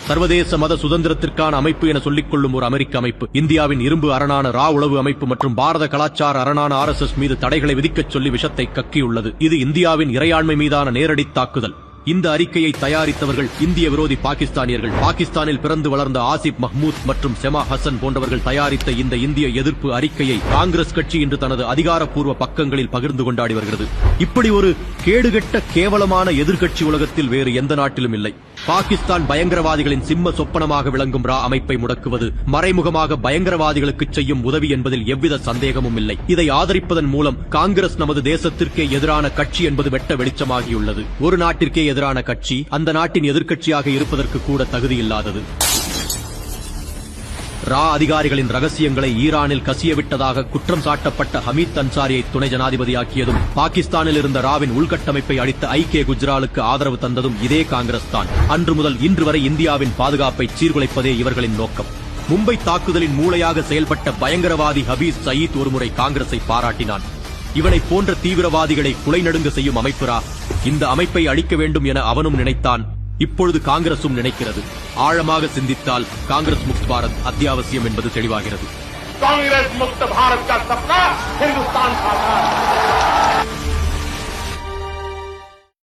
சர்வதேச மத சுதந்திரத்திற்கான அமைப்பு என சொல்லிக் கொள்ளும் ஒரு அமெரிக்க அமைப்பு இந்தியாவின் இரும்பு அரணான ரா உளவு அமைப்பு மற்றும் பாரத கலாச்சார அரணான RSS மீது தடைகளை விதிக்கச் சொல்லி விஷத்தை கக்கியுள்ளது. இது இந்தியாவின் இறையாண்மை மீதான நேரடி தாக்குதல். இந்த அறிக்கையை தயாரித்தவர்கள் இந்திய விரோதி பாகிஸ்தானியர்கள். பாகிஸ்தானில் பிறந்து வளர்ந்த ஆசிப் மஹ்மூத் மற்றும் செமா ஹசன் போன்றவர்கள் தயாரித்த இந்த இந்திய எதிர்ப்பு அறிக்கையை காங்கிரஸ் கட்சி இன்று தனது அதிகாரப்பூர்வ பக்கங்களில் பகிர்ந்து கொண்டாடி வருகிறது. இப்படி ஒரு கேடுகெட்ட கேவலமான எதிர்க்கட்சி உலகத்தில் வேறு எந்த நாட்டிலும் இல்லை. பாகிஸ்தான் பயங்கரவாதிகளின் சிம்ம சொப்பனமாக விளங்கும் ரா அமைப்பை முடக்குவது மறைமுகமாக பயங்கரவாதிகளுக்கு செய்யும் உதவி என்பதில் எவ்வித சந்தேகமும் இல்லை. இதை ஆதரிப்பதன் மூலம் காங்கிரஸ் நமது தேசத்திற்கே எதிரான கட்சி என்பது வெட்ட வெளிச்சமாகியுள்ளது. ஒரு நாட்டிற்கே எதிரான கட்சி அந்த நாட்டின் எதிர்க்கட்சியாக இருப்பதற்கு கூட தகுதியில்லாதது. ரா அதிகாரிகளின் ரகசியங்களை ஈரானில் கசியவிட்டதாக குற்றம் சாட்டப்பட்ட ஹமீத் அன்சாரியை துணை ஜனாதிபதியாக்கியதும், பாகிஸ்தானில் இருந்த ராவின் உள்கட்டமைப்பை அளித்த ஐக்கிய குஜ்ராலுக்கு ஆதரவு தந்ததும் இதே காங்கிரஸ் தான். அன்று முதல் இன்று வரை இந்தியாவின் பாதுகாப்பை சீர்குலைப்பதே இவர்களின் நோக்கம். மும்பை தாக்குதலின் மூளையாக செயல்பட்ட பயங்கரவாதி ஹபீஸ் சயீத் ஒருமுறை காங்கிரஸை பாராட்டினான். இவனை போன்ற தீவிரவாதிகளை குலை நடுங்க செய்யும் அமைப்பு ரா. இந்த அமைப்பை அழிக்க வேண்டும் என அவனும் நினைத்தான். இப்பொழுது காங்கிரசும் நினைக்கிறது. ஆழமாக சிந்தித்தால் காங்கிரஸ் முக்த் பாரத் அத்தியாவசியம் என்பது தெளிவாகிறது. காங்கிரஸ் முக்த் பாரத் का सपना हिंदुस्तान का